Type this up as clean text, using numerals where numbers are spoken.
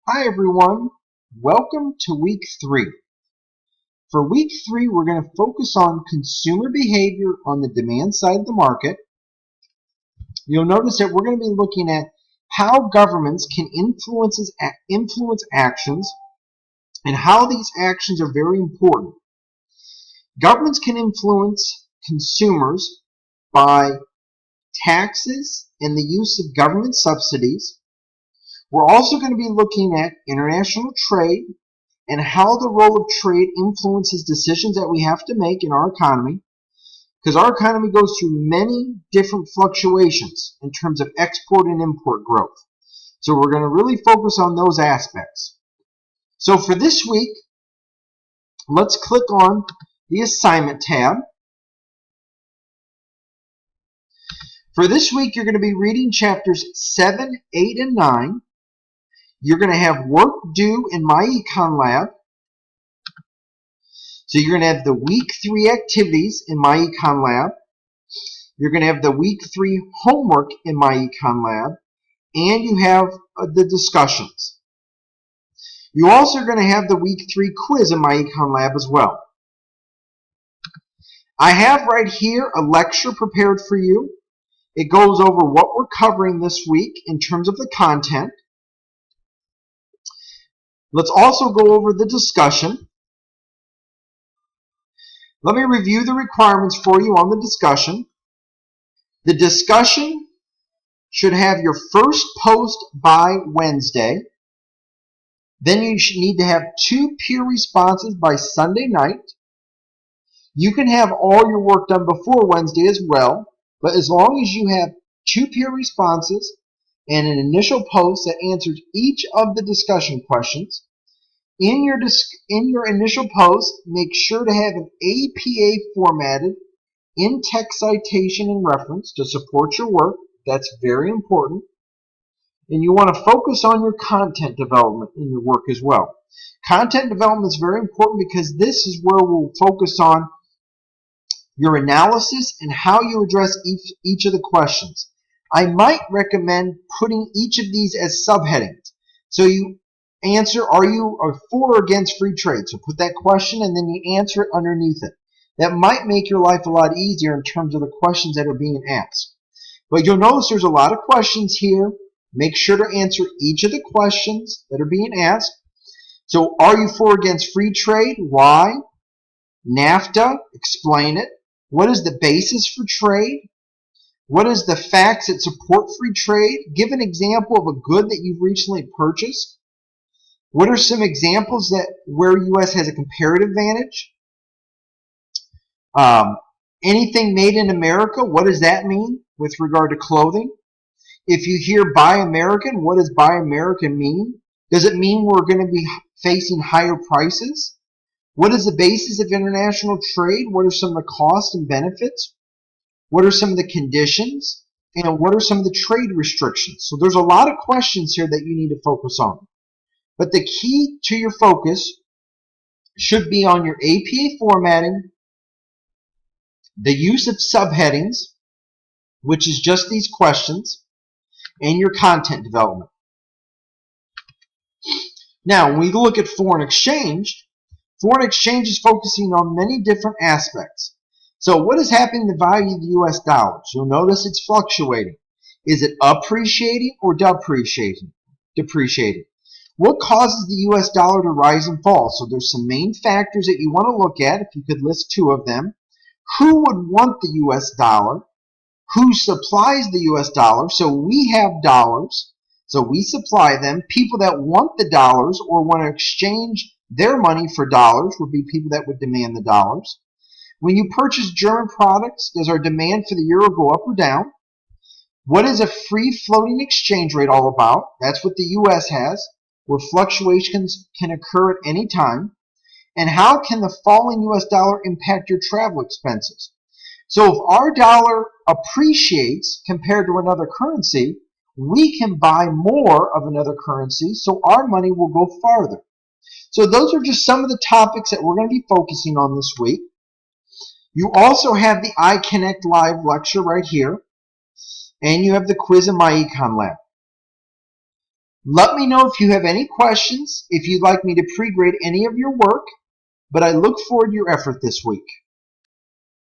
Hi everyone, welcome to week 3. For week 3, we're going to focus on consumer behavior on the demand side of the market. You'll notice that we're going to be looking at how governments can influence actions and how these actions are very important. Governments can influence consumers by taxes and the use of government subsidies. We're also going to be looking at international trade and how the role of trade influences decisions that we have to make in our economy, because our economy goes through many different fluctuations in terms of export and import growth. So we're going to really focus on those aspects. So for this week, let's click on the assignment tab. For this week, you're going to be reading chapters 7, 8, and 9. You're going to have work due in My Econ Lab. So you're going to have the week 3 activities in My Econ Lab. You're going to have the week 3 homework in My Econ Lab. And you have the discussions. You also are going to have the week 3 quiz in My Econ Lab as well. I have right here a lecture prepared for you. It goes over what we're covering this week in terms of the content. Let's also go over the discussion. Let me review the requirements for you on the discussion. The discussion should have your first post by Wednesday. Then you should need to have 2 peer responses by Sunday night. You can have all your work done before Wednesday as well, but as long as you have 2 peer responses and an initial post that answers each of the discussion questions, in your initial post, make sure to have an APA formatted in-text citation and reference to support your work. That's very important. And you want to focus on your content development in your work as well. Content development is very important because this is where we'll focus on your analysis and how you address each of the questions. I might recommend putting each of these as subheadings. So you answer, are you for or against free trade? So put that question and then you answer it underneath it. That might make your life a lot easier in terms of the questions that are being asked. But you'll notice there's a lot of questions here. Make sure to answer each of the questions that are being asked. So are you for or against free trade? Why? NAFTA, explain it. What is the basis for trade? What is the facts that support free trade? Give an example of a good that you've recently purchased. What are some examples where U.S. has a comparative advantage? Anything made in America, what does that mean with regard to clothing? If you hear Buy American, what does Buy American mean? Does it mean we're going to be facing higher prices? What is the basis of international trade? What are some of the costs and benefits? What are some of the conditions? And what are some of the trade restrictions? So there's a lot of questions here that you need to focus on. But the key to your focus should be on your APA formatting, the use of subheadings, which is just these questions, and your content development. Now, when we look at foreign exchange is focusing on many different aspects. So what is happening to the value of the U.S. dollars? You'll notice it's fluctuating. Is it appreciating or depreciating? What causes the U.S. dollar to rise and fall? So there's some main factors that you want to look at, if you could list 2 of them. Who would want the U.S. dollar? Who supplies the U.S. dollar? So we have dollars, so we supply them. People that want the dollars or want to exchange their money for dollars would be people that would demand the dollars. When you purchase German products, does our demand for the euro go up or down? What is a free floating exchange rate all about? That's what the U.S. has, where fluctuations can occur at any time. And how can the falling U.S. dollar impact your travel expenses? So if our dollar appreciates compared to another currency, we can buy more of another currency, so our money will go farther. So those are just some of the topics that we're going to be focusing on this week. You also have the iConnect Live lecture right here, and you have the quiz in My Econ Lab. Let me know if you have any questions, if you'd like me to pre-grade any of your work, but I look forward to your effort this week.